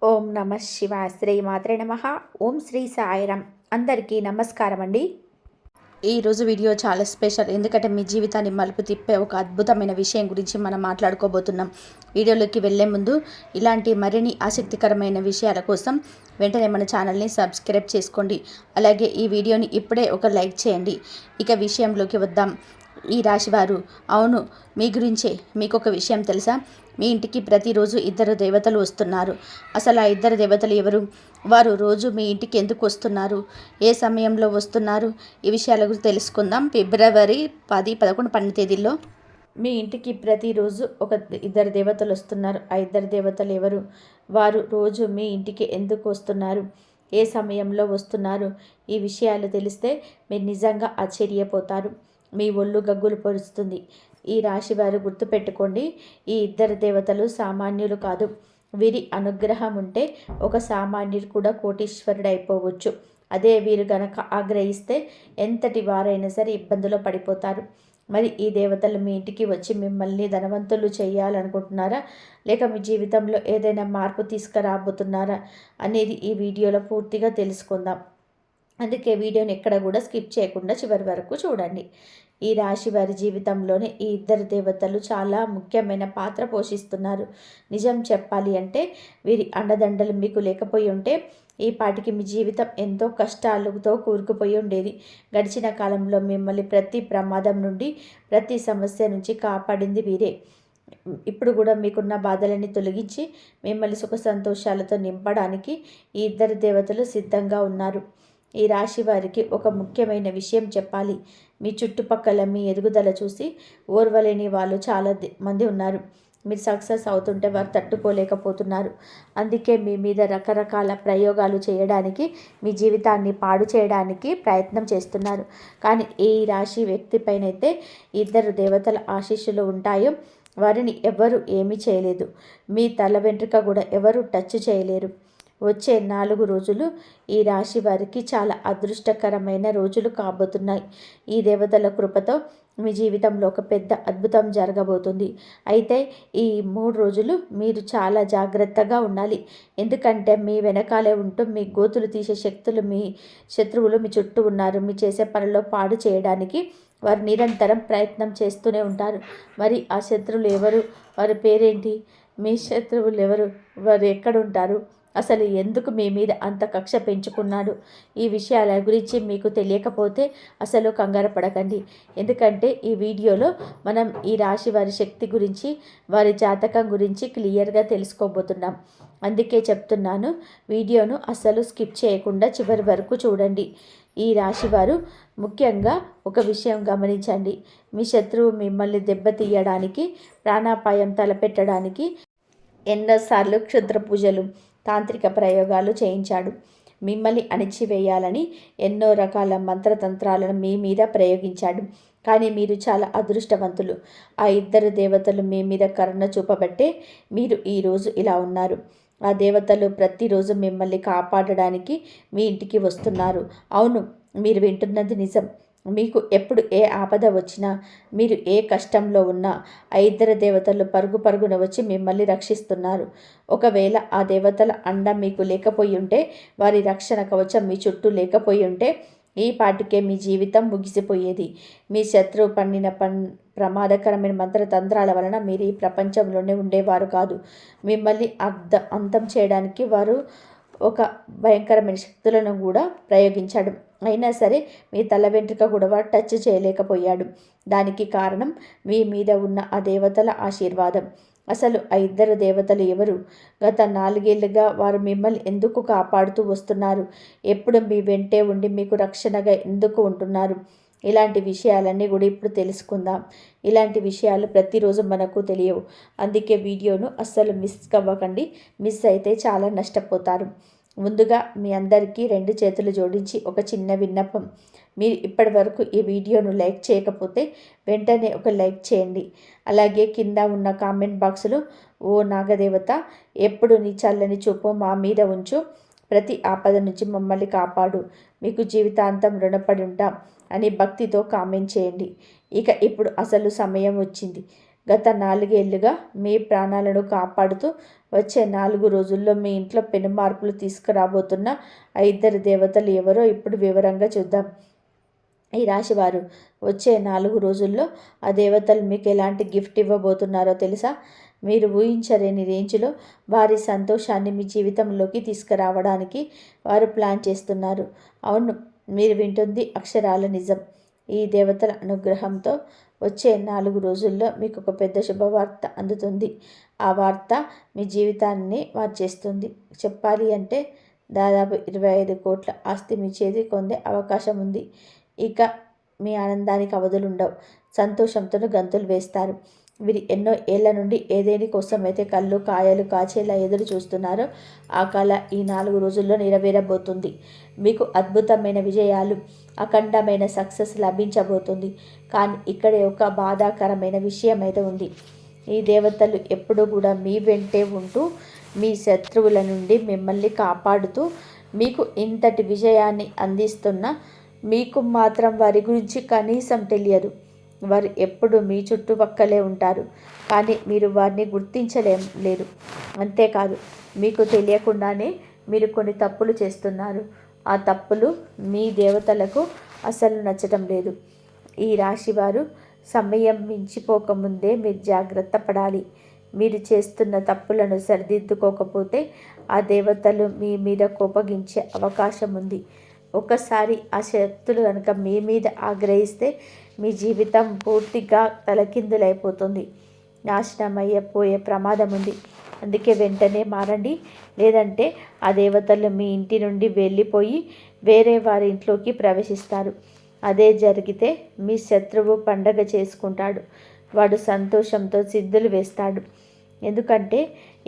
ఓం నమ శివాయ. శ్రీ మాత్రే నమ. ఓం శ్రీ సాయిరామ్. అందరికీ నమస్కారం అండి. ఈరోజు వీడియో చాలా స్పెషల్, ఎందుకంటే మీ జీవితాన్ని మలుపు తిప్పే ఒక అద్భుతమైన విషయం గురించి మనం మాట్లాడుకోబోతున్నాం. వీడియోలోకి వెళ్ళే ముందు ఇలాంటి మరిన్ని ఆసక్తికరమైన విషయాల కోసం వెంటనే మన ఛానల్ని సబ్స్క్రైబ్ చేసుకోండి. అలాగే ఈ వీడియోని ఇప్పుడే ఒక లైక్ చేయండి. ఇక విషయంలోకి వద్దాం. ఈ రాశివారు, అవును, మీ గురించే. మీకు ఒక విషయం తెలుసా? మీ ఇంటికి ప్రతిరోజు ఇద్దరు దేవతలు వస్తున్నారు. అసలు ఆ ఇద్దరు దేవతలు ఎవరు? వారు రోజు మీ ఇంటికి ఎందుకు వస్తున్నారు? ఏ సమయంలో వస్తున్నారు? ఈ విషయాల గురించి తెలుసుకుందాం. ఫిబ్రవరి 10, 11, 12 తేదీల్లో మీ ఇంటికి ప్రతిరోజు ఇద్దరు దేవతలు వస్తున్నారు. ఆ ఇద్దరు దేవతలు ఎవరు? వారు రోజు మీ ఇంటికి ఎందుకు వస్తున్నారు? ఏ సమయంలో వస్తున్నారు? ఈ విషయాలు తెలిస్తే మీరు నిజంగా ఆశ్చర్యపోతారు. మీ ఒళ్ళు గగ్గులు పొరుస్తుంది. ఈ రాశి వారు గుర్తుపెట్టుకోండి, ఈ ఇద్దరు దేవతలు సామాన్యులు కాదు. వీరి అనుగ్రహం ఉంటే ఒక సామాన్యుడు కూడా కోటీశ్వరుడు అయిపోవచ్చు. అదే వీరు గనక ఆగ్రహిస్తే ఎంతటి వారైనా సరే ఇబ్బందులో పడిపోతారు. మరి ఈ దేవతలు మీ ఇంటికి వచ్చి మిమ్మల్ని ధనవంతులు చేయాలనుకుంటున్నారా, లేక మీ జీవితంలో ఏదైనా మార్పు తీసుకురాబోతున్నారా అనేది ఈ వీడియోలో పూర్తిగా తెలుసుకుందాం. అందుకే వీడియోని ఎక్కడ కూడా స్కిప్ చేయకుండా చివరి వరకు చూడండి. ఈ రాశి వారి జీవితంలోనే ఈ ఇద్దరు దేవతలు చాలా ముఖ్యమైన పాత్ర పోషిస్తున్నారు. నిజం చెప్పాలి అంటే వీరి అండదండలు మీకు లేకపోయి ఉంటే ఈ పాటికి మీ జీవితం ఎంతో కష్టాలతో కూరుకుపోయి ఉండేది. గడిచిన కాలంలో మిమ్మల్ని ప్రతి ప్రమాదం నుండి, ప్రతి సమస్య నుంచి కాపాడింది వీరే. ఇప్పుడు కూడా మీకున్న బాధలని తొలగించి మిమ్మల్ని సుఖ సంతోషాలతో నింపడానికి ఈ ఇద్దరు దేవతలు సిద్ధంగా ఉన్నారు. ఈ రాశి వారికి ఒక ముఖ్యమైన విషయం చెప్పాలి. మీ చుట్టుపక్కల మీ ఎదుగుదల చూసి ఓర్వలేని వాళ్ళు చాలా మంది ఉన్నారు. మీరు సక్సెస్ అవుతుంటే వారు తట్టుకోలేకపోతున్నారు. అందుకే మీ మీద రకరకాల ప్రయోగాలు చేయడానికి, మీ జీవితాన్ని పాడు చేయడానికి ప్రయత్నం చేస్తున్నారు. కానీ ఈ రాశి వ్యక్తి పైనైతే ఇద్దరు దేవతల ఆశీస్సులు ఉంటాయో వారిని ఎవరు ఏమీ చేయలేదు. మీ తల వెంట్రుక కూడా ఎవరు టచ్ చేయలేరు. వచ్చే 4 రోజులు ఈ రాశి వారికి చాలా అదృష్టకరమైన రోజులు కాబోతున్నాయి. ఈ దేవతల కృపతో మీ జీవితంలో ఒక పెద్ద అద్భుతం జరగబోతుంది. అయితే ఈ 3 రోజులు మీరు చాలా జాగ్రత్తగా ఉండాలి. ఎందుకంటే మీ వెనకాలే ఉంటూ మీ గోతులు తీసే శత్రువులు మీ చుట్టూ ఉన్నారు. మీ చేసే పనిలో పాడు చేయడానికి వారు నిరంతరం ప్రయత్నం చేస్తూనే ఉంటారు. మరి ఆ శత్రువులు ఎవరు? వారి పేరేంటి? మీ శత్రువులు ఎవరు? వారు ఎక్కడుంటారు? అసలు ఎందుకు మీ మీద అంత కక్ష పెంచుకున్నాడు? ఈ విషయాల గురించి మీకు తెలియకపోతే అసలు కంగారు పడకండి. ఎందుకంటే ఈ వీడియోలో మనం ఈ రాశి వారి శక్తి గురించి, వారి జాతకం గురించి క్లియర్గా తెలుసుకోబోతున్నాం. అందుకే చెప్తున్నాను, వీడియోను అసలు స్కిప్ చేయకుండా చివరి వరకు చూడండి. ఈ రాశివారు ముఖ్యంగా ఒక విషయం గమనించండి. మీ శత్రువు మిమ్మల్ని దెబ్బతీయడానికి, ప్రాణాపాయం తలపెట్టడానికి ఎన్నోసార్లు క్షుద్ర పూజలు, తాంత్రిక ప్రయోగాలు చేయించాడు. మిమ్మల్ని అణిచివేయాలని ఎన్నో రకాల మంత్రతంత్రాలను మీ మీద ప్రయోగించాడు. కానీ మీరు చాలా అదృష్టవంతులు. ఆ ఇద్దరు దేవతలు మీ మీద కరుణ చూపబట్టే మీరు ఈరోజు ఇలా ఉన్నారు. ఆ దేవతలు ప్రతిరోజు మిమ్మల్ని కాపాడడానికి మీ ఇంటికి వస్తున్నారు. అవును, మీరు వింటున్నది నిజం. మీకు ఎప్పుడు ఏ ఆపద వచ్చినా, మీరు ఏ కష్టంలో ఉన్నా ఆ ఇద్దరు దేవతలు పరుగు పరుగున వచ్చి మిమ్మల్ని రక్షిస్తున్నారు. ఒకవేళ ఆ దేవతల అండ మీకు లేకపోయి ఉంటే, వారి రక్షణ కవచం మీ చుట్టూ లేకపోయి ఉంటే ఈ పాటికే మీ జీవితం ముగిసిపోయేది. మీ శత్రువు పన్నిన ప్రమాదకరమైన మంత్రతంత్రాల వలన మీరు ఈ ప్రపంచంలోనే ఉండేవారు కాదు. మిమ్మల్ని అంతం చేయడానికి వారు ఒక భయంకరమైన శక్తులను కూడా ప్రయోగించాడు. అయినా సరే మీ తల వెంట్రుక కూడా వాడు టచ్ చేయలేకపోయాడు. దానికి కారణం మీ మీద ఉన్న ఆ దేవతల ఆశీర్వాదం. అసలు ఆ ఇద్దరు దేవతలు ఎవరు? గత 4 ఏళ్లుగా వారు మిమ్మల్ని ఎందుకు కాపాడుతూ వస్తున్నారు? ఎప్పుడు మీ వెంటే ఉండి మీకు రక్షణగా ఎందుకు ఉంటున్నారు? ఇలాంటి విషయాలన్నీ కూడా ఇప్పుడు తెలుసుకుందాం. ఇలాంటి విషయాలు ప్రతిరోజు మనకు తెలియవు. అందుకే వీడియోను అస్సలు మిస్ అవ్వకండి. మిస్ అయితే చాలా నష్టపోతారు. ముందుగా మీ అందరికీ 2 చేతులు జోడించి ఒక చిన్న విన్నపం. మీరు ఇప్పటి వరకు ఈ వీడియోను లైక్ చేయకపోతే వెంటనే ఒక లైక్ చేయండి. అలాగే కింద ఉన్న కామెంట్ బాక్స్లో, ఓ నాగదేవత, ఎప్పుడు నీ చల్లని చూపు మా మీద ఉంచు, ప్రతి ఆపద నుంచి మమ్మల్ని కాపాడు, మీకు జీవితాంతం రుణపడి ఉంటాం అని భక్తితో కామెంట్ చేయండి. ఇక ఇప్పుడు అసలు సమయం వచ్చింది. గత 4 ఏళ్లుగా మీ ప్రాణాలను కాపాడుతూ వచ్చే 4 రోజుల్లో మీ ఇంట్లో పెను మార్పులు తీసుకురాబోతున్న ఆ ఇద్దరు దేవతలు ఎవరో ఇప్పుడు వివరంగా చూద్దాం. ఈ రాశివారు వచ్చే 4 రోజుల్లో ఆ దేవతలు మీకు ఎలాంటి గిఫ్ట్ ఇవ్వబోతున్నారో తెలుసా? మీరు ఊహించలేని రేంజ్లో వారి సంతోషాన్ని మీ జీవితంలోకి తీసుకురావడానికి వారు ప్లాన్ చేస్తున్నారు. అవును, మీరు వింటుంది అక్షరాల నిజం. ఈ దేవతల అనుగ్రహంతో వచ్చే 4 రోజుల్లో మీకు ఒక పెద్ద శుభవార్త అందుతుంది. ఆ వార్త మీ జీవితాన్ని మార్చేస్తుంది. చెప్పాలి అంటే దాదాపు 25 కోట్ల ఆస్తి మీ చేతికి పొందే అవకాశం ఉంది. ఇక మీ ఆనందానికి అవధులుండవు. సంతోషంతో గంతులు వేస్తారు. వీరు ఎన్నో ఏళ్ల నుండి ఏదేని కోసమైతే కళ్ళు కాయలు కాచేలా ఎదురు చూస్తున్నారో ఆ కళ ఈ 4 రోజుల్లో నెరవేరబోతుంది. మీకు అద్భుతమైన విజయాలు, అఖండమైన సక్సెస్ లభించబోతుంది. కానీ ఇక్కడే ఒక బాధాకరమైన విషయం అయితే ఉంది. ఈ దేవతలు ఎప్పుడూ కూడా మీ వెంటే ఉంటూ మీ శత్రువుల నుండి మిమ్మల్ని కాపాడుతూ మీకు ఇంతటి విజయాన్ని అందిస్తున్న మీకు మాత్రం వారి గురించి కనీసం తెలియదు. వారు ఎప్పుడు మీ చుట్టుపక్కలే ఉంటారు, కానీ మీరు వారిని లేదు. అంతేకాదు, మీకు తెలియకుండానే మీరు కొన్ని తప్పులు చేస్తున్నారు. ఆ తప్పులు మీ దేవతలకు అసలు నచ్చటం లేదు. ఈ రాశివారు సమయం మించిపోకముందే మీరు జాగ్రత్త పడాలి. మీరు చేస్తున్న తప్పులను సరిదిద్దుకోకపోతే ఆ దేవతలు మీ మీద కోపగించే అవకాశం ఉంది. ఒకసారి ఆ శక్తులు కనుక మీ మీద ఆగ్రహిస్తే మీ జీవితం పూర్తిగా తలకిందులైపోతుంది. నాశనమయ్యపోయే ప్రమాదం ఉంది. అందుకే వెంటనే మారండి. లేదంటే ఆ దేవతలు మీ ఇంటి నుండి వెళ్ళిపోయి వేరే వారి ఇంట్లోకి ప్రవేశిస్తారు. అదే జరిగితే మీ శత్రువు పండగ చేసుకుంటాడు. వాడు సంతోషంతో సిద్ధులు వేస్తాడు. ఎందుకంటే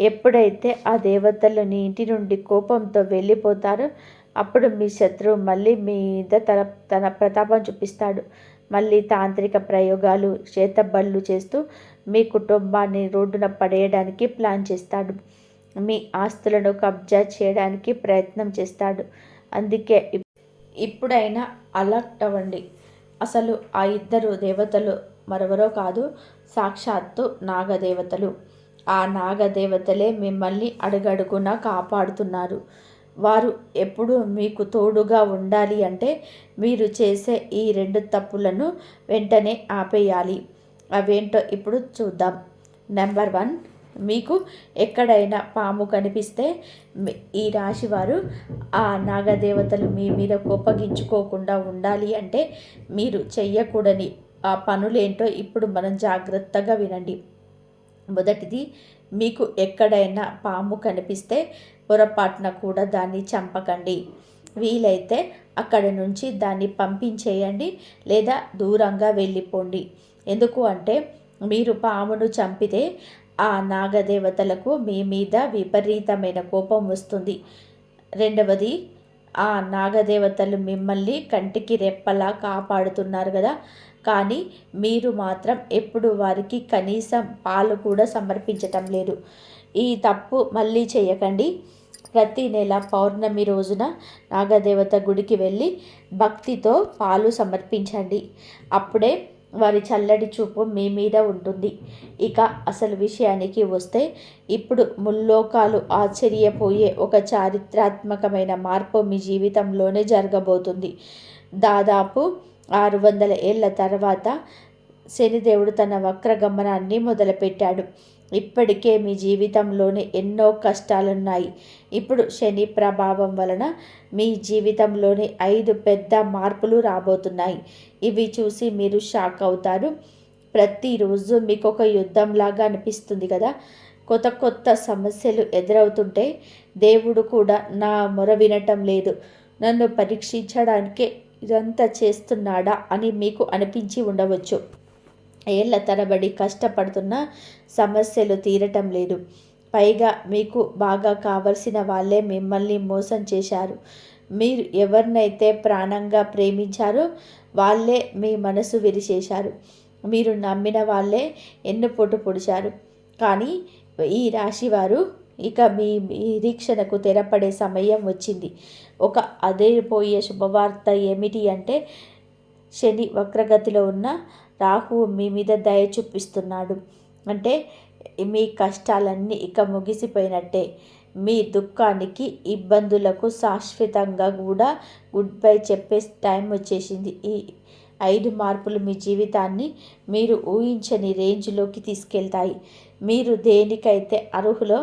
ఎప్పుడైతే ఆ దేవతలు నీ ఇంటి నుండి కోపంతో వెళ్ళిపోతారో అప్పుడు మీ శత్రువు మళ్ళీ మీద తన ప్రతాపం చూపిస్తాడు. మళ్ళీ తాంత్రిక ప్రయోగాలు, చేతబళ్ళు చేస్తూ మీ కుటుంబాన్ని రోడ్డున పడేయడానికి ప్లాన్ చేస్తాడు. మీ ఆస్తులను కబ్జా చేయడానికి ప్రయత్నం చేస్తాడు. అందుకే ఇప్పుడైనా అలర్ట్ అవ్వండి. అసలు ఆ ఇద్దరు దేవతలు మరెవరో కాదు, సాక్షాత్తు నాగదేవతలు. ఆ నాగదేవతలే మిమ్మల్ని అడుగడుగునా కాపాడుతున్నారు. వారు ఎప్పుడు మీకు తోడుగా ఉండాలి అంటే మీరు చేసే ఈ 2 తప్పులను వెంటనే ఆపేయాలి. అవేంటో ఇప్పుడు చూద్దాం. నెంబర్ 1, మీకు ఎక్కడైనా పాము కనిపిస్తే ఈ రాశివారు ఆ నాగదేవతలు మీ మీద కోపగించుకోకుండా ఉండాలి అంటే మీరు చెయ్యకూడని ఆ పనులేంటో ఇప్పుడు మనం జాగ్రత్తగా వినండి. మొదటిది, మీకు ఎక్కడైనా పాము కనిపిస్తే పొరపాటున కూడా దాన్ని చంపకండి. వీలైతే అక్కడి నుంచి దాన్ని పంపించేయండి లేదా దూరంగా వెళ్ళిపోండి. ఎందుకు అంటే మీరు పామును చంపితే ఆ నాగదేవతలకు మీ మీద విపరీతమైన కోపం వస్తుంది. రెండవది, ఆ నాగదేవతలు మిమ్మల్ని కంటికి రెప్పలా కాపాడుతున్నారు కదా, కానీ మీరు మాత్రం ఎప్పుడు వారికి కనీసం పాలు కూడా సమర్పించటం లేదు. ఈ తప్పు మళ్ళీ చేయకండి. ప్రతి నెల పౌర్ణమి రోజున నాగదేవత గుడికి వెళ్ళి భక్తితో పాలు సమర్పించండి. అప్పుడే వారి చల్లటి చూపు మీ మీద ఉంటుంది. ఇక అసలు విషయానికి వస్తే ఇప్పుడు ముల్లోకాలు ఆశ్చర్యపోయే ఒక చారిత్రాత్మకమైన మార్పు మీ జీవితంలోనే జరగబోతుంది. దాదాపు 600 ఏళ్ల తర్వాత శనిదేవుడు తన వక్రగమనాన్ని మొదలుపెట్టాడు. ఇప్పటికే మీ జీవితంలోనే ఎన్నో కష్టాలున్నాయి. ఇప్పుడు శని ప్రభావం వలన మీ జీవితంలోని 5 పెద్ద మార్పులు రాబోతున్నాయి. ఇవి చూసి మీరు షాక్ అవుతారు. ప్రతిరోజు మీకు ఒక యుద్ధంలాగా అనిపిస్తుంది కదా. కొత్త కొత్త సమస్యలు ఎదురవుతుంటే దేవుడు కూడా నా మొర వినటం లేదు, నన్ను పరీక్షించడానికే ఇదంతా చేస్తున్నాడా అని మీకు అనిపించి ఉండవచ్చు. ఏళ్ల తరబడి కష్టపడుతున్న సమస్యలు తీరటం లేదు. పైగా మీకు బాగా కావలసిన వాళ్ళే మిమ్మల్ని మోసం చేశారు. మీరు ఎవరినైతే ప్రాణంగా ప్రేమించారో వాళ్ళే మీ మనసు విరిచేశారు. మీరు నమ్మిన వాళ్ళే ఎన్నుపోటు పొడిచారు. కానీ ఈ రాశివారు ఇక మీ నిరీక్షణకు తెరపడే సమయం వచ్చింది. ఒక అదిరిపోయే శుభవార్త ఏమిటి అంటే శని వక్రగతిలో ఉన్న రాహువు మీ మీద దయ చూపిస్తున్నాడు. అంటే మీ కష్టాలన్నీ ఇక ముగిసిపోయినట్టే. మీ దుఃఖానికి, ఇబ్బందులకు శాశ్వతంగా కూడా గుడ్ బై చెప్పే టైం వచ్చేసింది. ఈ 5 మార్పులు మీ జీవితాన్ని మీరు ఊహించని రేంజ్లోకి తీసుకెళ్తాయి. మీరు దేనికైతే అర్హులో,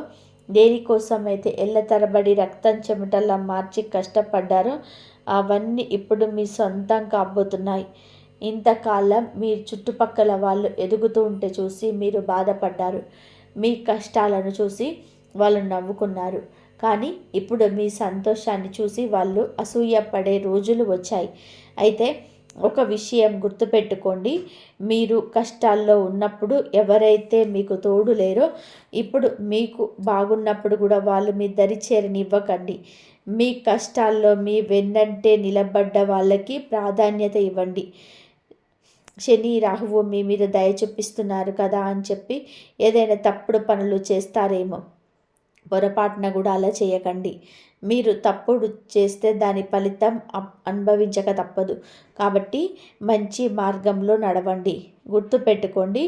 దేనికోసమైతే ఏళ్ల తరబడి రక్తం చెమటలా మార్చి కష్టపడ్డారో అవన్నీ ఇప్పుడు మీ సొంతం కాబోతున్నాయి. ఇంతకాలం మీ చుట్టుపక్కల వాళ్ళు ఎదుగుతూ ఉంటే చూసి మీరు బాధపడ్డారు. మీ కష్టాలను చూసి వాళ్ళు నవ్వుకున్నారు. కానీ ఇప్పుడు మీ సంతోషాన్ని చూసి వాళ్ళు అసూయపడే రోజులు వచ్చాయి. అయితే ఒక విషయం గుర్తుపెట్టుకోండి, మీరు కష్టాల్లో ఉన్నప్పుడు ఎవరైతే మీకు తోడు లేరో, ఇప్పుడు మీకు బాగున్నప్పుడు కూడా వాళ్ళు మీ దరి చేరనివ్వకండి. మీ కష్టాల్లో మీ వెన్నంటే నిలబడ్డ వాళ్ళకి ప్రాధాన్యత ఇవ్వండి. శని రాహువు మీ మీద దయ చూపిస్తున్నారు కదా అని చెప్పి ఏదైనా తప్పుడు పనులు చేస్తారేమో, పొరపాటున కూడా అలా చేయకండి. మీరు తప్పుడు చేస్తే దాని ఫలితం అనుభవించక తప్పదు. కాబట్టి మంచి మార్గంలో నడవండి. గుర్తుపెట్టుకోండి,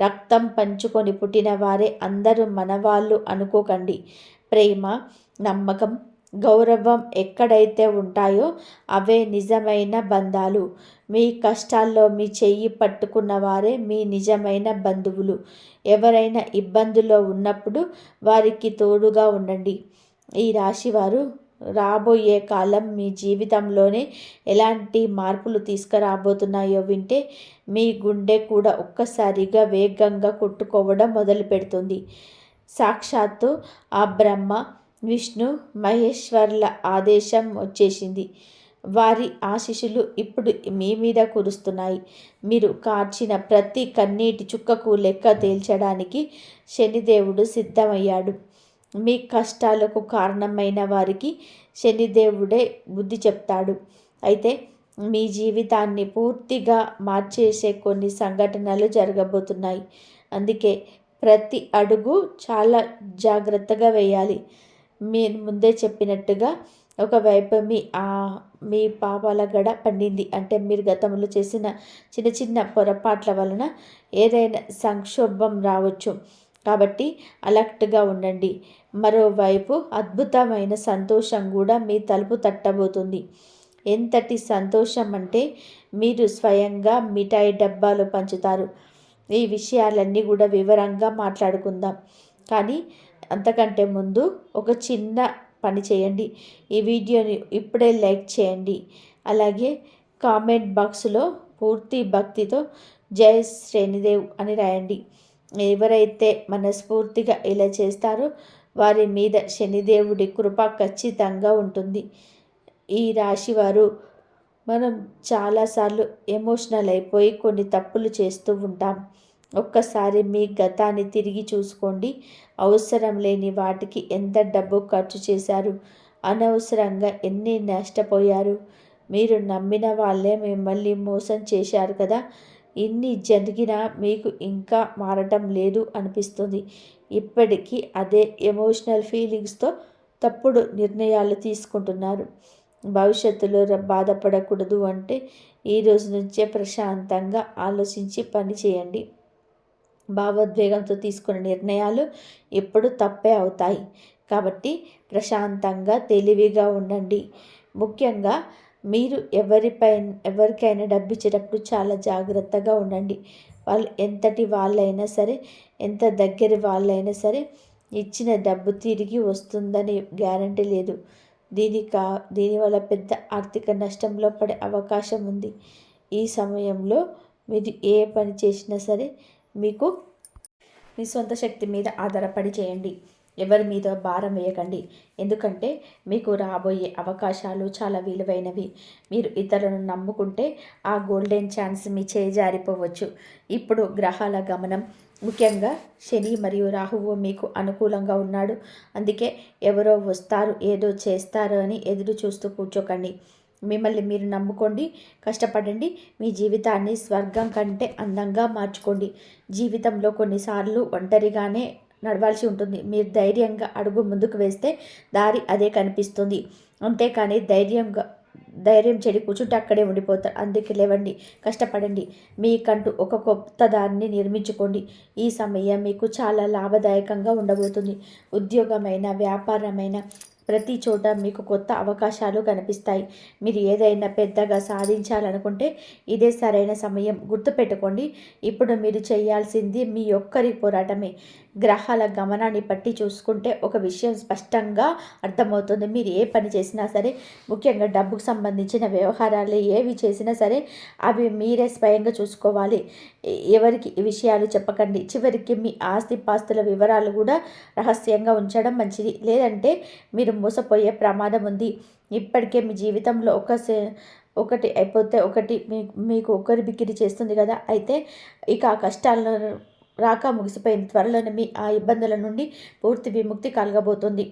రక్తం పంచుకొని పుట్టిన వారే అందరూ మనవాళ్ళు అనుకోకండి. ప్రేమ, నమ్మకం, గౌరవం ఎక్కడైతే ఉంటాయో అవే నిజమైన బంధాలు. మీ కష్టాల్లో మీ చెయ్యి పట్టుకున్న వారే మీ నిజమైన బంధువులు. ఎవరైనా ఇబ్బందుల్లో ఉన్నప్పుడు వారికి తోడుగా ఉండండి. ఈ రాశివారు రాబోయే కాలం మీ జీవితంలోనే ఎలాంటి మార్పులు తీసుకురాబోతున్నాయో వింటే మీ గుండె కూడా ఒక్కసారిగా వేగంగా కొట్టుకోవడం మొదలు పెడుతుంది. సాక్షాత్తు ఆ బ్రహ్మ, విష్ణు, మహేశ్వర్ల ఆదేశం వచ్చేసింది. వారి ఆశీస్సులు ఇప్పుడు మీ మీద కురుస్తున్నాయి. మీరు కార్చిన ప్రతి కన్నీటి చుక్కకు లెక్క తేల్చడానికి శనిదేవుడు సిద్ధమయ్యాడు. మీ కష్టాలకు కారణమైన వారికి శనిదేవుడే బుద్ధి చెప్తాడు. అయితే మీ జీవితాన్ని పూర్తిగా మార్చేసే కొన్ని సంఘటనలు జరగబోతున్నాయి. అందుకే ప్రతి అడుగు చాలా జాగ్రత్తగా వేయాలి. మీరు ముందే చెప్పినట్టుగా ఒకవైపు మీ పాపాల గడ పండింది. అంటే మీరు గతంలో చేసిన చిన్న చిన్న పొరపాట్ల వలన ఏదైనా సంక్షోభం రావచ్చు. కాబట్టి అలర్ట్గా ఉండండి. మరోవైపు అద్భుతమైన సంతోషం కూడా మీ తలుపు తట్టబోతుంది. ఎంతటి సంతోషం అంటే మీరు స్వయంగా మిఠాయి డబ్బాలు పంచుతారు. ఈ విషయాలన్నీ కూడా వివరంగా మాట్లాడుకుందాం. కానీ అంతకంటే ముందు ఒక చిన్న పని చేయండి. ఈ వీడియోని ఇప్పుడే లైక్ చేయండి. అలాగే కామెంట్ బాక్స్లో పూర్తి భక్తితో జై శ్రీనిదేవ్ అని రాయండి. ఎవరైతే మనస్ఫూర్తిగా ఇలా చేస్తారో వారి మీద శనిదేవుడి కృప ఖచ్చితంగా ఉంటుంది. ఈ రాశివారు మనం చాలాసార్లు ఎమోషనల్ అయిపోయి కొన్ని తప్పులు చేస్తూ ఉంటాం. ఒక్కసారి మీ గతాన్ని తిరిగి చూసుకోండి. అవసరం లేని వాటికి ఎంత డబ్బు ఖర్చు చేశారు, అనవసరంగా ఎన్ని నష్టపోయారు. మీరు నమ్మిన వాళ్ళే మిమ్మల్ని మోసం చేశారు కదా. ఇన్ని జరిగినా మీకు ఇంకా మారటం లేదు అనిపిస్తుంది. ఇప్పటికీ అదే ఎమోషనల్ ఫీలింగ్స్తో తప్పుడు నిర్ణయాలు తీసుకుంటున్నారు. భవిష్యత్తులో బాధపడకూడదు అంటే ఈ రోజు నుంచే ప్రశాంతంగా ఆలోచించి పని చేయండి. భావోద్వేగంతో తీసుకున్న నిర్ణయాలు ఎప్పుడు తప్పే అవుతాయి. కాబట్టి ప్రశాంతంగా తెలివిగా ఉండండి. ముఖ్యంగా మీరు ఎవరికైనా డబ్బు ఇచ్చేటప్పుడు చాలా జాగ్రత్తగా ఉండండి. వాళ్ళు ఎంతటి వాళ్ళైనా సరే, ఎంత దగ్గర వాళ్ళైనా సరే ఇచ్చిన డబ్బు తిరిగి వస్తుందని గ్యారంటీ లేదు. దీనివల్ల పెద్ద ఆర్థిక నష్టంలో పడే అవకాశం ఉంది. ఈ సమయంలో మీరు ఏ పని చేసినా సరే మీకు మీ సొంత శక్తి మీద ఆధారపడి చేయండి. ఎవరి మీద భారం వేయకండి. ఎందుకంటే మీకు రాబోయే అవకాశాలు చాలా విలువైనవి. మీరు ఇతరులను నమ్ముకుంటే ఆ గోల్డెన్ ఛాన్స్ మీ చేయి జారిపోవచ్చు. ఇప్పుడు గ్రహాల గమనం, ముఖ్యంగా శని మరియు రాహువు మీకు అనుకూలంగా ఉన్నాడు. అందుకే ఎవరో వస్తారు, ఏదో చేస్తారు అని ఎదురు చూస్తూ కూర్చోకండి. మిమ్మల్ని మీరు నమ్ముకోండి, కష్టపడండి. మీ జీవితాన్ని స్వర్గం కంటే అందంగా మార్చుకోండి. జీవితంలో కొన్నిసార్లు ఒంటరిగానే నడవాల్సి ఉంటుంది. మీరు ధైర్యంగా అడుగు ముందుకు వేస్తే దారి అదే కనిపిస్తుంది. అంతేకాని ధైర్యంగా ధైర్యం చెడి కూర్చుంటే అక్కడే ఉండిపోతారు. అందుకే లేవండి, కష్టపడండి, మీకంటూ ఒక కొత్త దాన్ని నిర్మించుకోండి. ఈ సమయం మీకు చాలా లాభదాయకంగా ఉండబోతుంది. ఉద్యోగమైన, వ్యాపారమైన ప్రతి చోట మీకు కొత్త అవకాశాలు కనిపిస్తాయి. మీరు ఏదైనా పెద్దగా సాధించాలనుకుంటే ఇదే సరైన సమయం. గుర్తుపెట్టుకోండి, ఇప్పుడు మీరు చేయాల్సింది మీ ఒక్కరి పోరాటమే. గ్రహాల గమనాన్ని బట్టి చూసుకుంటే ఒక విషయం స్పష్టంగా అర్థమవుతుంది. మీరు ఏ పని చేసినా సరే, ముఖ్యంగా డబ్బుకు సంబంధించిన వ్యవహారాలు ఏవి చేసినా సరే అవి మీరే స్వయంగా చూసుకోవాలి. ఎవరికి ఈ విషయాలు చెప్పకండి. చివరికి మీ ఆస్తిపాస్తుల వివరాలు కూడా రహస్యంగా ఉంచడం మంచిది. లేదంటే మీరు మోసపోయే ప్రమాదం ఉంది. ఇప్పటికే మీ జీవితంలో ఒకటి అయిపోతే ఒకటి మీకు ఒకరి బిక్కిరి చేస్తుంది కదా. అయితే ఇక ఆ కష్టాలను రాక ముగిసిపోయింది. త్వరలోనే మీ ఆ ఇబ్బందుల నుండి పూర్తి విముక్తి కలగబోతుంది.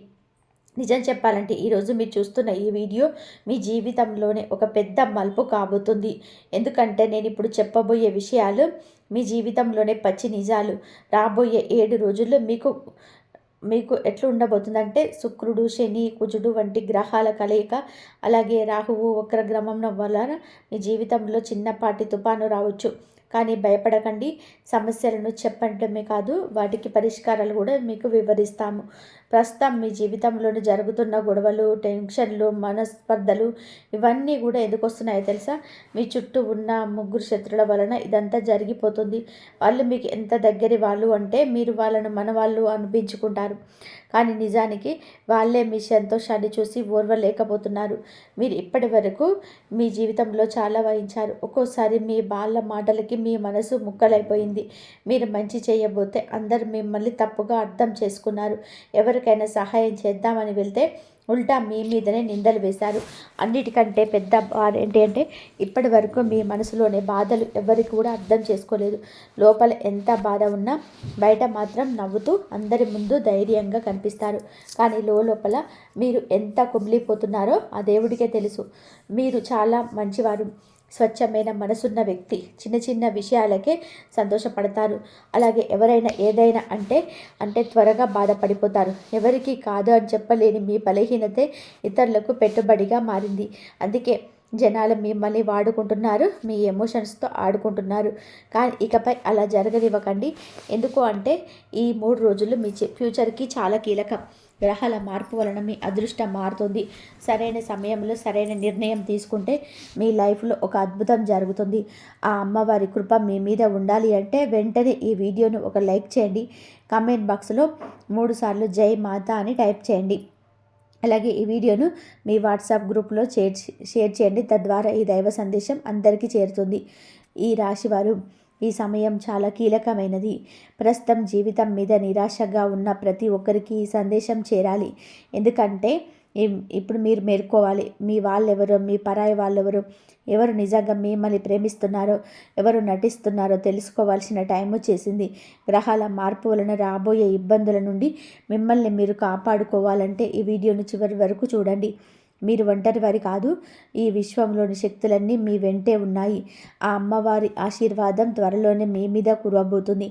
నిజం చెప్పాలంటే ఈరోజు మీరు చూస్తున్న ఈ వీడియో మీ జీవితంలోనే ఒక పెద్ద మలుపు కాబోతుంది. ఎందుకంటే నేను ఇప్పుడు చెప్పబోయే విషయాలు మీ జీవితంలోనే పచ్చి నిజాలు. రాబోయే 7 రోజుల్లో మీకు మీకు ఎట్లా ఉండబోతుందంటే శుక్రుడు, శని, కుజుడు వంటి గ్రహాల కలయిక, అలాగే రాహువు వక్రగ్రమం వలన మీ జీవితంలో చిన్నపాటి తుఫాను రావచ్చు. కానీ భయపడకండి. సమస్యలను చెప్పడమే కాదు, వాటికి పరిష్కారాలు కూడా మీకు వివరిస్తాము. ప్రస్తుతం మీ జీవితంలోని జరుగుతున్న గొడవలు, టెన్షన్లు, మనస్పర్ధలు ఇవన్నీ కూడా ఎందుకు వస్తున్నాయో తెలుసా? మీ చుట్టూ ఉన్న 3 శత్రుల వలన ఇదంతా జరిగిపోతుంది. వాళ్ళు మీకు ఎంత దగ్గరి వాళ్ళు అంటే మీరు వాళ్ళను మన వాళ్ళు అనిపించుకుంటారు. కానీ నిజానికి వాళ్ళే మీ సంతోషాన్ని చూసి ఓర్వలేకపోతున్నారు. మీరు ఇప్పటి వరకు మీ జీవితంలో చాలా వహించారు. ఒక్కోసారి మీ వాళ్ళ మాటలకి మీ మనసు ముక్కలైపోయింది. మీరు మంచి చేయబోతే అందరు మిమ్మల్ని తప్పుగా అర్థం చేసుకున్నారు. ఎవరికైనా సహాయం చేద్దామని వెళ్తే ఉల్టా మీ మీదనే నిందలు వేశారు. అన్నిటికంటే పెద్ద బాధ ఏంటి అంటే ఇప్పటి వరకు మీ మనసులోని బాధలు ఎవరికి కూడా అర్థం చేసుకోలేదు. లోపల ఎంత బాధ ఉన్నా బయట మాత్రం నవ్వుతూ అందరి ముందు ధైర్యంగా కనిపిస్తారు. కానీ లోపల మీరు ఎంత కుమిలిపోతున్నారో ఆ దేవుడికే తెలుసు. మీరు చాలా మంచివారు, స్వచ్ఛమైన మనసున్న వ్యక్తి. చిన్న చిన్న విషయాలకే సంతోషపడతారు. అలాగే ఎవరైనా ఏదైనా అంటే త్వరగా బాధపడిపోతారు. ఎవరికి కాదు అని చెప్పలేని మీ బలహీనతే ఇతరులకు పెట్టుబడిగా మారింది. అందుకే జనాలు మిమ్మల్ని వాడుకుంటున్నారు, మీ ఎమోషన్స్తో ఆడుకుంటున్నారు. కానీ ఇకపై అలా జరగనివ్వకండి. ఎందుకు అంటే ఈ 3 రోజులు మీ ఫ్యూచర్కి చాలా కీలకం. గ్రహాల మార్పు వలన మీ అదృష్టం మారుతుంది. సరైన సమయంలో సరైన నిర్ణయం తీసుకుంటే మీ లైఫ్లో ఒక అద్భుతం జరుగుతుంది. ఆ అమ్మవారి కృప మీ మీద ఉండాలి అంటే వెంటనే ఈ వీడియోను ఒక లైక్ చేయండి. కామెంట్ బాక్స్లో 3 సార్లు జై మాత అని టైప్ చేయండి. అలాగే ఈ వీడియోను మీ వాట్సాప్ గ్రూప్లో షేర్ చేయండి. తద్వారా ఈ దైవ సందేశం అందరికీ చేరుతుంది. ఈ రాశివారు ఈ సమయం చాలా కీలకమైనది. ప్రస్తుతం జీవితం మీద నిరాశగా ఉన్న ప్రతి ఒక్కరికి ఈ సందేశం చేరాలి. ఎందుకంటే ఇప్పుడు మీరు మేల్కోవాలి. మీ వాళ్ళెవరో, మీ పరాయి వాళ్ళెవరో, ఎవరు నిజంగా మిమ్మల్ని ప్రేమిస్తున్నారో, ఎవరు నటిస్తున్నారో తెలుసుకోవాల్సిన టైం వచ్చేసింది. గ్రహాల మార్పు వలన రాబోయే ఇబ్బందుల నుండి మిమ్మల్ని మీరు కాపాడుకోవాలంటే ఈ వీడియోను చివరి వరకు చూడండి. మీరు ఒంటరి వారి కాదు. ఈ విశ్వంలోని శక్తులన్నీ మీ వెంటే ఉన్నాయి. ఆ అమ్మవారి ఆశీర్వాదం త్వరలోనే మీ మీద కురవబోతుంది.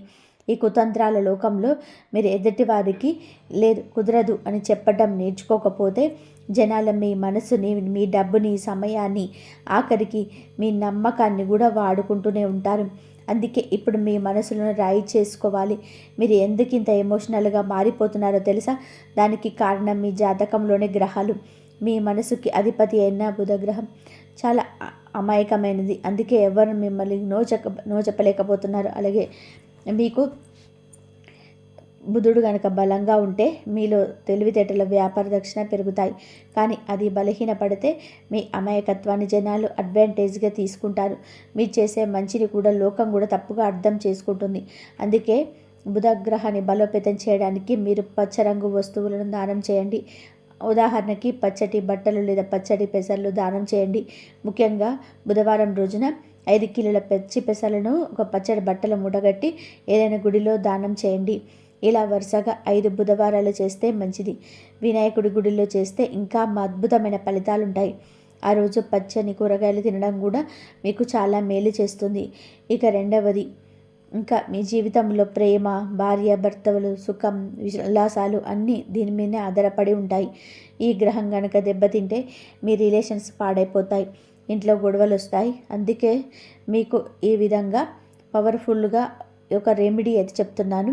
ఈ కుతంత్రాల లోకంలో మీరు ఎదుటి వారికి లేదు, కుదరదు అని చెప్పడం నేర్చుకోకపోతే జనాల మీ మనసుని, మీ డబ్బుని, సమయాన్ని, ఆఖరికి మీ నమ్మకాన్ని కూడా వాడుకుంటూనే ఉంటారు. అందుకే ఇప్పుడు మీ మనసులను రాయి చేసుకోవాలి. మీరు ఎందుకు ఇంత ఎమోషనల్గా మారిపోతున్నారో తెలుసా? దానికి కారణం మీ జాతకంలోని గ్రహాలు. మీ మనసుకి అధిపతి అయిన బుధగ్రహం చాలా అమాయకమైనది. అందుకే ఎవరు మిమ్మల్ని నో చెప్పలేకపోతున్నారు. అలాగే మీకు బుధుడు కనుక బలంగా ఉంటే మీలో తెలివితేటల వ్యాపార దక్షిణ పెరుగుతాయి. కానీ అది బలహీనపడితే మీ అమాయకత్వాన్ని జనాలు అడ్వాంటేజ్గా తీసుకుంటారు. మీరు చేసే మంచిని కూడా లోకం కూడా తప్పుగా అర్థం చేసుకుంటుంది. అందుకే బుధగ్రహాన్ని బలోపేతం చేయడానికి మీరు పచ్చరంగు వస్తువులను దానం చేయండి. ఉదాహరణకి పచ్చటి బట్టలు లేదా పచ్చడి పెసర్లు దానం చేయండి. ముఖ్యంగా బుధవారం రోజున 5 కిలోల పచ్చి పెసలను ఒక పచ్చడి బట్టలు మూటగట్టి ఏదైనా గుడిలో దానం చేయండి. ఇలా వరుసగా 5 బుధవారాలు చేస్తే మంచిది. వినాయకుడి గుడిలో చేస్తే ఇంకా అద్భుతమైన ఫలితాలు ఉంటాయి. ఆ రోజు పచ్చని కూరగాయలు తినడం కూడా మీకు చాలా మేలు చేస్తుంది. ఇక రెండవది, ఇంకా మీ జీవితంలో ప్రేమ, భార్యాభర్తలు, సుఖం, ఉల్లాసాలు అన్నీ దీని మీదనే ఆధారపడి ఉంటాయి. ఈ గ్రహం కనుక దెబ్బతింటే మీ రిలేషన్స్ పాడైపోతాయి, ఇంట్లో గొడవలు వస్తాయి. అందుకే మీకు ఈ విధంగా పవర్ఫుల్గా ఒక రెమెడీ అయితే చెప్తున్నాను.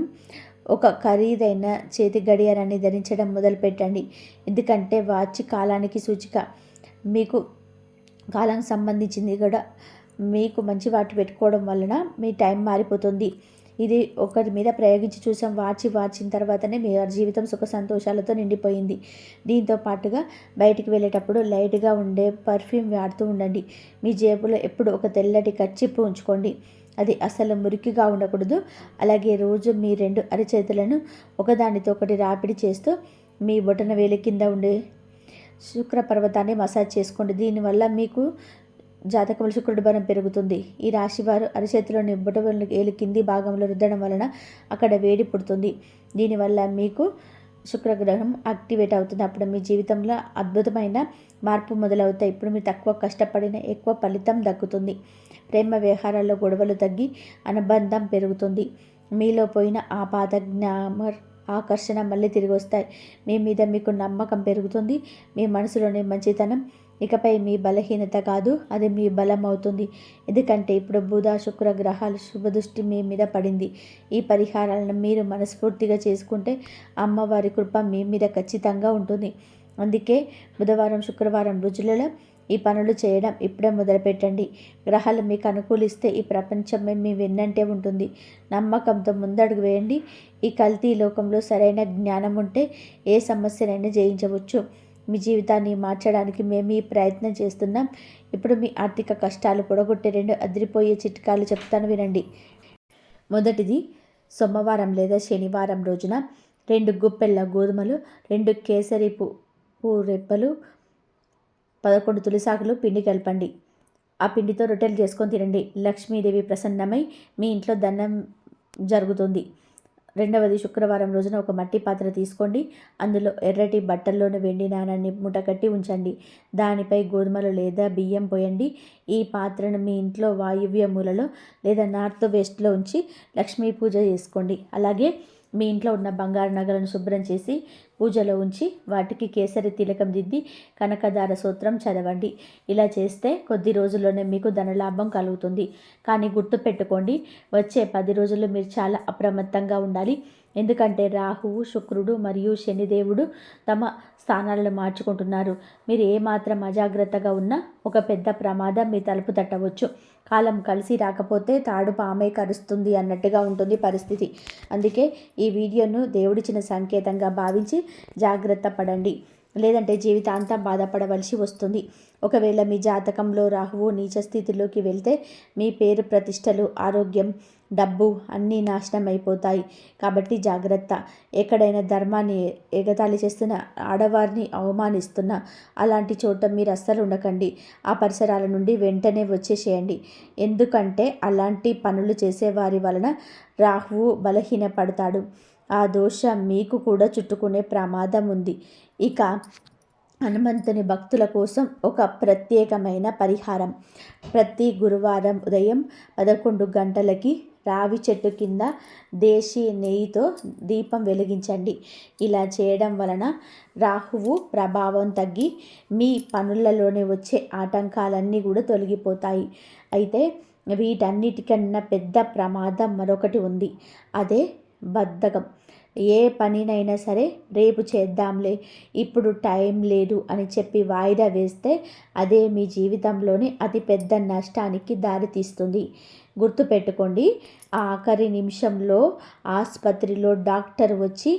ఒక ఖరీదైన చేతి గడియారాన్ని ధరించడం మొదలుపెట్టండి. ఎందుకంటే వాచ్ కాలానికి సూచిక. మీకు కాలానికి సంబంధించింది కూడా మీకు మంచి వాటి పెట్టుకోవడం వలన మీ టైం మారిపోతుంది. ఇది ఒకరి మీద ప్రయోగించి చూసాం. వాచిన తర్వాతనే మీ జీవితం సుఖ సంతోషాలతో నిండిపోయింది. దీంతో పాటుగా బయటికి వెళ్ళేటప్పుడు లైట్గా ఉండే పర్ఫ్యూమ్ వాడుతూ ఉండండి. మీ జేబులో ఎప్పుడు ఒక తెల్లటి కర్చీపు ఉంచుకోండి. అది అసలు మురికిగా ఉండకూడదు. అలాగే రోజు మీ 2 అరచేతులను ఒకదానితో ఒకటి రాపిడి చేస్తూ మీ బొటన వేలి కింద ఉండే శుక్ర పర్వతాన్ని మసాజ్ చేసుకోండి. దీనివల్ల మీకు జాతకంలో శుక్రుడి బలం పెరుగుతుంది. ఈ రాశివారు అరచేతిలోని బొటన వేలి కింది భాగంలో రుద్దడం వలన అక్కడ వేడి పుడుతుంది. దీనివల్ల మీకు శుక్రగ్రహం యాక్టివేట్ అవుతుంది. అప్పుడు మీ జీవితంలో అద్భుతమైన మార్పు మొదలవుతాయి. ఇప్పుడు మీరు తక్కువ కష్టపడిన ఎక్కువ ఫలితం దక్కుతుంది. ప్రేమ వ్యవహారాల్లో గొడవలు తగ్గి అనుబంధం పెరుగుతుంది. మీలో పోయిన ఆ పాత గ్లామర్, ఆకర్షణ మళ్ళీ తిరిగి వస్తాయి. మీ మీద మీకు నమ్మకం పెరుగుతుంది. మీ మనసులోని మంచితనం ఇకపై మీ బలహీనత కాదు, అది మీ బలం అవుతుంది. ఎందుకంటే ఇప్పుడు బుధ, శుక్ర గ్రహాలు శుభదృష్టి మీ మీద పడింది. ఈ పరిహారాలను మీరు మనస్ఫూర్తిగా చేసుకుంటే అమ్మవారి కృప మీ మీద ఖచ్చితంగా ఉంటుంది. అందుకే బుధవారం, శుక్రవారం రోజులలో ఈ పనులు చేయడం ఇప్పుడే మొదలుపెట్టండి. గ్రహాలు మీకు అనుకూలిస్తే ఈ ప్రపంచమే మీ వెన్నంటే ఉంటుంది. నమ్మకంతో ముందడుగు వేయండి. ఈ కల్తీ లోకంలో సరైన జ్ఞానం ఉంటే ఏ సమస్యనైనా జయించవచ్చు. మీ జీవితాన్ని మార్చడానికి మేము ఈ ప్రయత్నం చేస్తున్నాం. ఇప్పుడు మీ ఆర్థిక కష్టాలు పొడగొట్టే 2 అదిరిపోయే చిట్కాలు చెప్తాను, వినండి. మొదటిది, సోమవారం లేదా శనివారం రోజున 2 గుప్పెళ్ళ గోధుమలు, 2 కేసరి పువ్వు రెబ్బలు, 11 తులసాకులు పిండి కలపండి. ఆ పిండితో రొట్టెలు చేసుకొని తినండి. లక్ష్మీదేవి ప్రసన్నమై మీ ఇంట్లో ధనం జరుగుతుంది. రెండవది, శుక్రవారం రోజున ఒక మట్టి పాత్ర తీసుకోండి. అందులో ఎర్రటి బట్టల్లోని వెండి నాణాన్ని మూటకట్టి ఉంచండి. దానిపై గోధుమలు లేదా బియ్యం పోయండి. ఈ పాత్రను మీ ఇంట్లో వాయువ్య మూలలో లేదా నార్త్ వెస్ట్లో ఉంచి లక్ష్మీ పూజ చేసుకోండి. అలాగే మీ ఇంట్లో ఉన్న బంగారు నగలను శుభ్రం చేసి పూజలో ఉంచి వాటికి కేసరి తిలకం దిద్ది కనకదార సూత్రం చదవండి. ఇలా చేస్తే కొద్ది రోజుల్లోనే మీకు ధనలాభం కలుగుతుంది. కానీ గుర్తుపెట్టుకోండి, వచ్చే 10 రోజులు మీరు చాలా అప్రమత్తంగా ఉండాలి. ఎందుకంటే రాహువు, శుక్రుడు మరియు శనిదేవుడు తమ స్థానాలను మార్చుకుంటున్నారు. మీరు ఏమాత్రం అజాగ్రత్తగా ఉన్నా ఒక పెద్ద ప్రమాదం మీ తలుపు తట్టవచ్చు. కాలం కలిసి రాకపోతే తాడు పామై కరుస్తుంది అన్నట్టుగా ఉంటుంది పరిస్థితి. అందుకే ఈ వీడియోను దేవుడిచ్చిన సంకేతంగా భావించి జాగ్రత్త పడండి. లేదంటే జీవితాంతం బాధపడవలసి వస్తుంది. ఒకవేళ మీ జాతకంలో రాహువు నీచ స్థితిలోకి వెళ్తే మీ పేరు ప్రతిష్టలు, ఆరోగ్యం, డబ్బు అన్నీ నాశనం అయిపోతాయి. కాబట్టి జాగ్రత్త. ఎక్కడైనా ధర్మాన్ని ఎగతాళి చేస్తున్న, ఆడవారిని అవమానిస్తున్న అలాంటి చోట మీరు అస్సలు ఉండకండి. ఆ పరిసరాల నుండి వెంటనే వచ్చేసేయండి. ఎందుకంటే అలాంటి పనులు చేసేవారి వలన రాహువు బలహీనపడతాడు. ఆ దోషం మీకు కూడా చుట్టుకునే ప్రమాదం ఉంది. ఇక హనుమంతుని భక్తుల కోసం ఒక ప్రత్యేకమైన పరిహారం. ప్రతి గురువారం ఉదయం 11 గంటలకి రావి చెట్టు కింద దేశీ నెయ్యితో దీపం వెలిగించండి. ఇలా చేయడం వలన రాహువు ప్రభావం తగ్గి మీ పనులలోనే వచ్చే ఆటంకాలన్నీ కూడా తొలగిపోతాయి. అయితే వీటన్నిటికన్నా పెద్ద ప్రమాదం మరొకటి ఉంది. అదే బద్ధకం. ఏ పనినైనా సరే రేపు చేద్దాంలే, ఇప్పుడు టైం లేదు అని చెప్పి వాయిదా వేస్తే అదే మీ జీవితంలోని అతిపెద్ద నష్టానికి దారితీస్తుంది. గుర్తుపెట్టుకోండి, ఆఖరి నిమిషంలో ఆసుపత్రిలో డాక్టర్ వచ్చి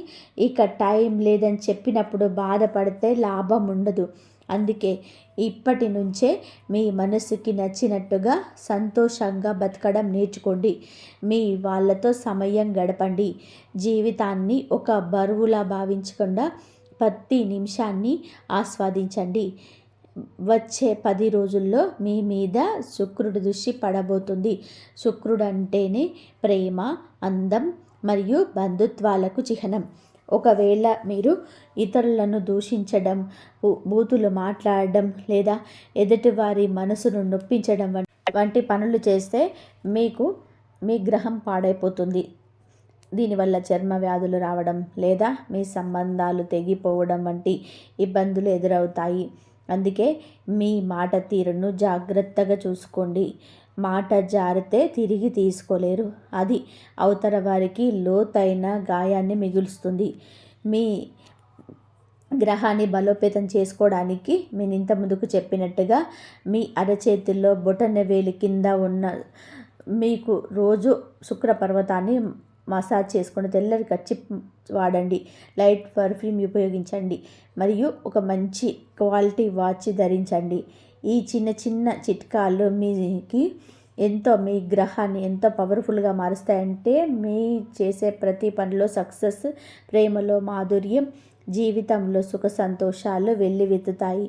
ఇక టైం లేదని చెప్పినప్పుడు బాధపడితే లాభం ఉండదు. అందుకే ఇప్పటి నుంచే మీ మనసుకి నచ్చినట్టుగా సంతోషంగా బతకడం నేర్చుకోండి. మీ వాళ్ళతో సమయం గడపండి. జీవితాన్ని ఒక బరువులా భావించకుండా ప్రతి నిమిషాన్ని ఆస్వాదించండి. వచ్చే 10 రోజుల్లో మీ మీద శుక్రుడి దృష్టి పడబోతుంది. శుక్రుడు అంటేనే ప్రేమ, అందం మరియు బంధుత్వాలకు చిహ్నం. ఒకవేళ మీరు ఇతరులను దూషించడం, బూతులు మాట్లాడడం లేదా ఎదుటివారి మనసును నొప్పించడం వంటి పనులు చేస్తే మీకు మీ గ్రహం పాడైపోతుంది. దీనివల్ల చర్మ వ్యాధులు రావడం లేదా మీ సంబంధాలు తెగిపోవడం వంటి ఇబ్బందులు ఎదురవుతాయి. అందుకే మీ మాట తీరును జాగ్రత్తగా చూసుకోండి. మాట జారితే తిరిగి తీసుకోలేరు. అది అవతల వారికి లోతైన గాయాన్ని మిగులుస్తుంది. మీ గ్రహాన్ని బలోపేతం చేసుకోవడానికి నేను ఇంత ముందుకు చెప్పినట్టుగా మీ అరచేతుల్లో బొటనవేలు కింద ఉన్న మీకు రోజు శుక్ర పర్వతాన్ని మసాజ్ చేసుకుని తెల్లటి కర్చీఫ్ వాడండి. లైట్ పర్ఫ్యూమ్ ఉపయోగించండి. మరియు ఒక మంచి క్వాలిటీ వాచ్ ధరించండి. ఈ చిన్న చిన్న చిట్కాలు మీకు ఎంతో మీ గ్రహాన్ని ఎంతో పవర్ఫుల్గా మారుస్తాయంటే మీ చేసే ప్రతి పనిలో సక్సెస్, ప్రేమలో మాధుర్యం, జీవితంలో సుఖ సంతోషాలు వెల్లివెత్తుతాయి.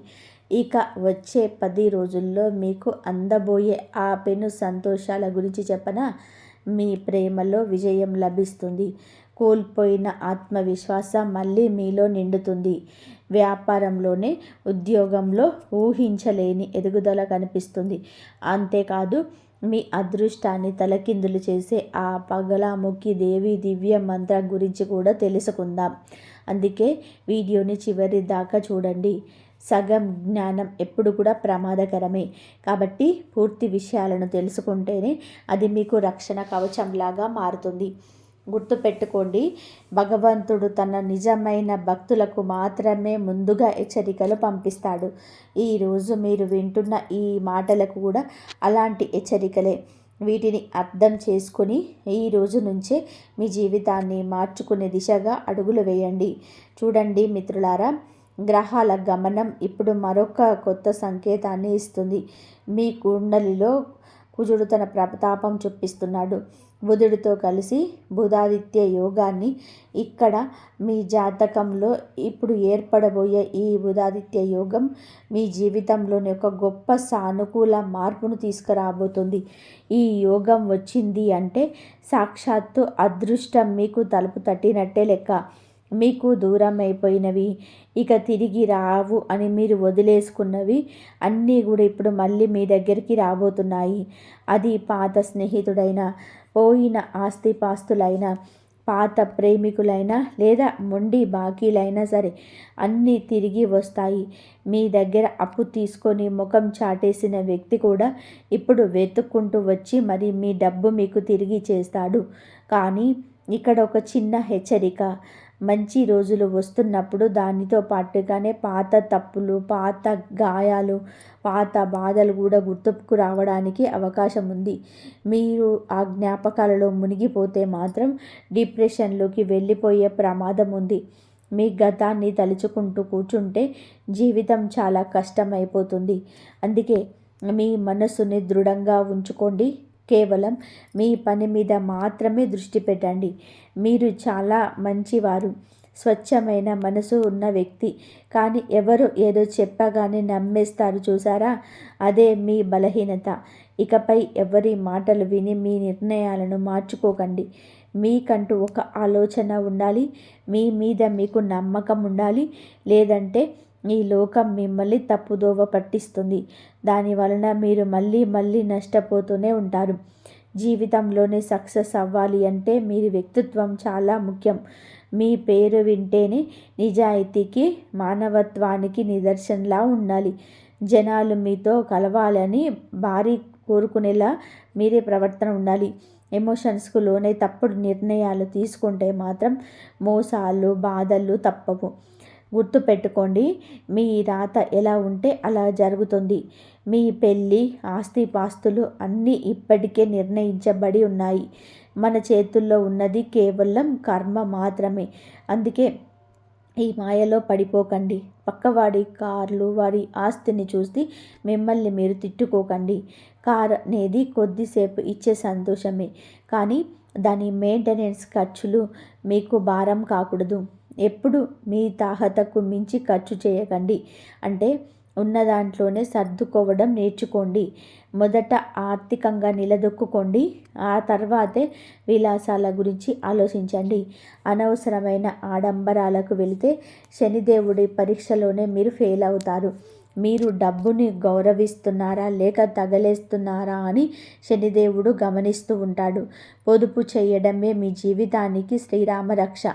ఇక వచ్చే 10 రోజుల్లో మీకు అందబోయే ఆ పెను సంతోషాల గురించి చెప్పనా? మీ ప్రేమలో విజయం లభిస్తుంది. కోల్పోయిన ఆత్మవిశ్వాసం మళ్ళీ మీలో నిండుతుంది. వ్యాపారంలోనే ఉద్యోగంలో ఊహించలేని ఎదుగుదల కనిపిస్తుంది. అంతేకాదు మీ అదృష్టాన్ని తలకిందులు చేసే ఆ పగలాముఖి దేవి దివ్య మంత్రం గురించి కూడా తెలుసుకుందాం. అందుకే వీడియోని చివరి దాకా చూడండి. సగం జ్ఞానం ఎప్పుడు కూడా ప్రమాదకరమే. కాబట్టి పూర్తి విషయాలను తెలుసుకుంటేనే అది మీకు రక్షణ కవచంలాగా మారుతుంది. గుర్తుపెట్టుకోండి, భగవంతుడు తన నిజమైన భక్తులకు మాత్రమే ముందుగా హెచ్చరికలు పంపిస్తాడు. ఈరోజు మీరు వింటున్న ఈ మాటలకు కూడా అలాంటి హెచ్చరికలే. వీటిని అర్థం చేసుకుని ఈ రోజు నుంచే మీ జీవితాన్ని మార్చుకునే దిశగా అడుగులు వేయండి. చూడండి మిత్రులారా, గ్రహాల గమనం ఇప్పుడు మరొక కొత్త సంకేతాన్ని ఇస్తుంది. మీ కుండలిలో కుజుడు తన ప్రతాపం చూపిస్తున్నాడు. బుధుడితో కలిసి బుధాదిత్య యోగాన్ని ఇక్కడ మీ జాతకంలో ఇప్పుడు ఏర్పడబోయే ఈ బుధాదిత్య యోగం మీ జీవితంలోని ఒక గొప్ప సానుకూల మార్పును తీసుకురాబోతుంది. ఈ యోగం వచ్చింది అంటే సాక్షాత్తు అదృష్టం మీకు తలుపు తట్టినట్టే లెక్క. మీకు దూరం అయిపోయినవి, ఇక తిరిగి రావు అని మీరు వదిలేసుకున్నవి అన్నీ కూడా ఇప్పుడు మళ్ళీ మీ దగ్గరికి రాబోతున్నాయి. అది పాత స్నేహితుడైనా, పోయిన ఆస్తిపాస్తులైనా, పాత ప్రేమికులైనా లేదా మొండి బాకీలైనా సరే అన్నీ తిరిగి వస్తాయి. మీ దగ్గర అప్పు తీసుకొని ముఖం చాటేసిన వ్యక్తి కూడా ఇప్పుడు వెతుక్కుంటూ వచ్చి మరి మీ డబ్బు మీకు తిరిగి చేస్తాడు. కానీ ఇక్కడ ఒక చిన్న హెచ్చరిక. మంచి రోజులు వస్తున్నప్పుడు దానితో పాటుగానే పాత తప్పులు, పాత గాయాలు, పాత బాధలు కూడా గుర్తుకు రావడానికి అవకాశం ఉంది. మీరు ఆ జ్ఞాపకాలలో మునిగిపోతే మాత్రం డిప్రెషన్లోకి వెళ్ళిపోయే ప్రమాదం ఉంది. మీ గతాన్ని తలుచుకుంటూ కూర్చుంటే జీవితం చాలా కష్టమైపోతుంది. అందుకే మీ మనసుని దృఢంగా ఉంచుకోండి. కేవలం మీ పని మీద మాత్రమే దృష్టి పెట్టండి. మీరు చాలా మంచివారు, స్వచ్ఛమైన మనసు ఉన్న వ్యక్తి. కానీ ఎవరు ఏదో చెప్పగానే నమ్మేస్తారు చూసారా, అదే మీ బలహీనత. ఇకపై ఎవరి మాటలు విని మీ నిర్ణయాలను మార్చుకోకండి. మీకంటూ ఒక ఆలోచన ఉండాలి. మీ మీద మీకు నమ్మకం ఉండాలి. లేదంటే ఈ లోకం మిమ్మల్ని తప్పుదోవ పట్టిస్తుంది. దాని వలన మీరు మళ్ళీ మళ్ళీ నష్టపోతూనే ఉంటారు. జీవితంలోనే సక్సెస్ అవ్వాలి అంటే మీ వ్యక్తిత్వం చాలా ముఖ్యం. మీ పేరు వింటేనే నిజాయితీకి, మానవత్వానికి నిదర్శనలా ఉండాలి. జనాలు మీతో కలవాలని భారీ కోరుకునేలా మీరే ప్రవర్తన ఉండాలి. ఎమోషన్స్కు లోనై తప్పుడు నిర్ణయాలు తీసుకుంటే మాత్రం మోసాలు, బాధలు తప్పవు. గుర్తుపెట్టుకోండి, మీ రాత ఎలా ఉంటే అలా జరుగుతుంది. మీ పెళ్ళి, ఆస్తిపాస్తులు అన్నీ ఇప్పటికే నిర్ణయించబడి ఉన్నాయి. మన చేతుల్లో ఉన్నది కేవలం కర్మ మాత్రమే. అందుకే ఈ మాయలో పడిపోకండి. పక్కవాడి కార్లు, వాడి ఆస్తిని చూసి మిమ్మల్ని మీరు తిట్టుకోకండి. కార్ అనేది కొద్దిసేపు ఇచ్చే సంతోషమే, కానీ దాని మెయింటెనెన్స్ ఖర్చులు మీకు భారం కాకూడదు. ఎప్పుడు మీ తాహతకు మించి ఖర్చు చేయకండి. అంటే ఉన్న దాంట్లోనే సర్దుకోవడం నేర్చుకోండి. మొదట ఆర్థికంగా నిలదొక్కుకోండి. ఆ తర్వాతే విలాసాల గురించి ఆలోచించండి. అనవసరమైన ఆడంబరాలకు వెళితే శనిదేవుడి పరీక్షలోనే మీరు ఫెయిల్ అవుతారు. మీరు డబ్బుని గౌరవిస్తున్నారా లేక తగలేస్తున్నారా అని శనిదేవుడు గమనిస్తూ ఉంటాడు. పొదుపు చేయడమే మీ జీవితానికి శ్రీరామ రక్ష.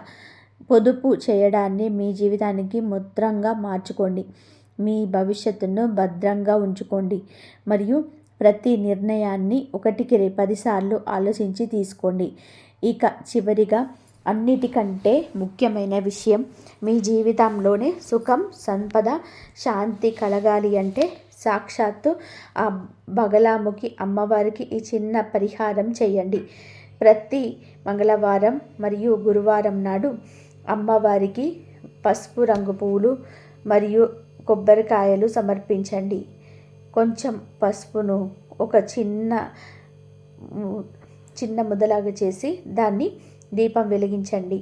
పొదుపు చేయడాన్ని మీ జీవితానికి ముద్రంగా మార్చుకోండి. మీ భవిష్యత్తును భద్రంగా ఉంచుకోండి. మరియు ప్రతి నిర్ణయాన్ని 1కి 10 సార్లు ఆలోచించి తీసుకోండి. ఇక చివరిగా అన్నిటికంటే ముఖ్యమైన విషయం, మీ జీవితంలోనే సుఖం, సంపద, శాంతి కలగాలి అంటే సాక్షాత్తు ఆ బగలాముఖి అమ్మవారికి ఈ చిన్న పరిహారం చేయండి. ప్రతి మంగళవారం మరియు గురువారం నాడు అమ్మవారికి పసుపు రంగు పువ్వులు మరియు కొబ్బరికాయలు సమర్పించండి. కొంచెం పసుపును ఒక చిన్న ముద్దలాగా చేసి దాన్ని దీపం వెలిగించండి.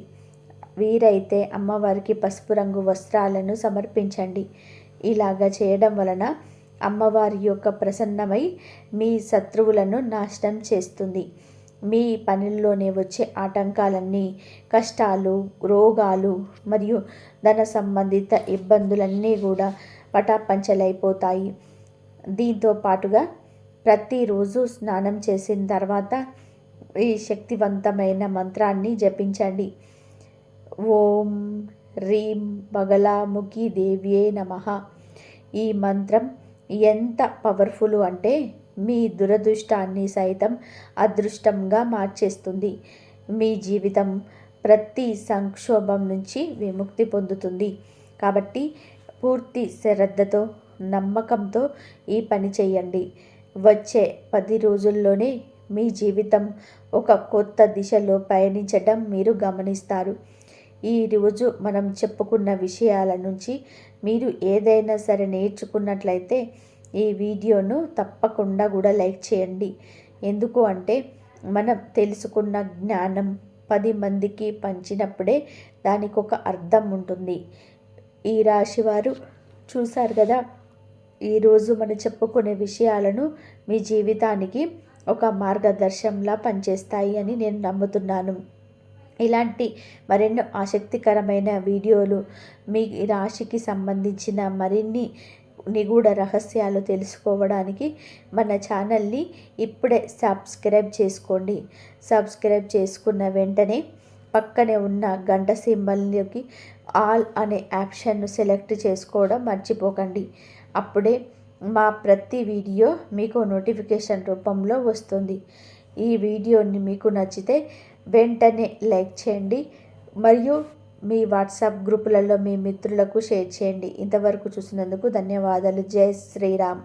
వీరైతే అమ్మవారికి పసుపు రంగు వస్త్రాలను సమర్పించండి. ఇలాగా చేయడం వలన అమ్మవారి యొక్క ప్రసన్నమై మీ శత్రువులను నాశనం చేస్తుంది. మీ పనుల్లోనే వచ్చే ఆటంకాలన్నీ, కష్టాలు, రోగాలు మరియు ధన సంబంధిత ఇబ్బందులన్నీ కూడా పటాపంచలైపోతాయి. దీంతో పాటుగా ప్రతిరోజు స్నానం చేసిన తర్వాత ఈ శక్తివంతమైన మంత్రాన్ని జపించండి. ఓం హ్రీం బగలాముఖి దేవ్యే నమః. ఈ మంత్రం ఎంత పవర్ఫుల్ అంటే మీ దురదృష్టాన్ని సైతం అదృష్టంగా మార్చేస్తుంది. మీ జీవితం ప్రతి సంక్షోభం నుంచి విముక్తి పొందుతుంది. కాబట్టి పూర్తి శ్రద్ధతో, నమ్మకంతో ఈ పని చేయండి. వచ్చే 10 రోజుల్లోనే మీ జీవితం ఒక కొత్త దిశలో పయనించడం మీరు గమనిస్తారు. ఈరోజు మనం చెప్పుకున్న విషయాల నుంచి మీరు ఏదైనా సరే నేర్చుకున్నట్లయితే ఈ వీడియోను తప్పకుండా కూడా లైక్ చేయండి. ఎందుకు అంటే మనం తెలుసుకున్న జ్ఞానం 10 మందికి పంచినప్పుడే దానికి ఒక అర్థం ఉంటుంది. ఈ రాశివారు చూశారు కదా, ఈరోజు మనం చెప్పుకునే విషయాలను మీ జీవితానికి ఒక మార్గదర్శంలా పనిచేస్తాయి అని నేను నమ్ముతున్నాను. ఇలాంటి మరెన్నో ఆసక్తికరమైన వీడియోలు, మీ రాశికి సంబంధించిన మరిన్ని నిగూఢ రహస్యాలు తెలుసుకోవడానికి మన ఛానల్ని ఇప్పుడే సబ్స్క్రైబ్ చేసుకోండి. సబ్స్క్రైబ్ చేసుకున్న వెంటనే పక్కనే ఉన్న గంట సింబల్లోకి ఆల్ అనే ఆప్షన్ను సెలెక్ట్ చేసుకోవడం మర్చిపోకండి. అప్పుడే మా ప్రతి వీడియో మీకు నోటిఫికేషన్ రూపంలో వస్తుంది. ఈ వీడియోని మీకు నచ్చితే వెంటనే లైక్ చేయండి మరియు మీ వాట్సాప్ గ్రూపులలో మీ మిత్రులకు షేర్ చేయండి. ఇంతవరకు చూసినందుకు ధన్యవాదాలు. జై శ్రీరామ్.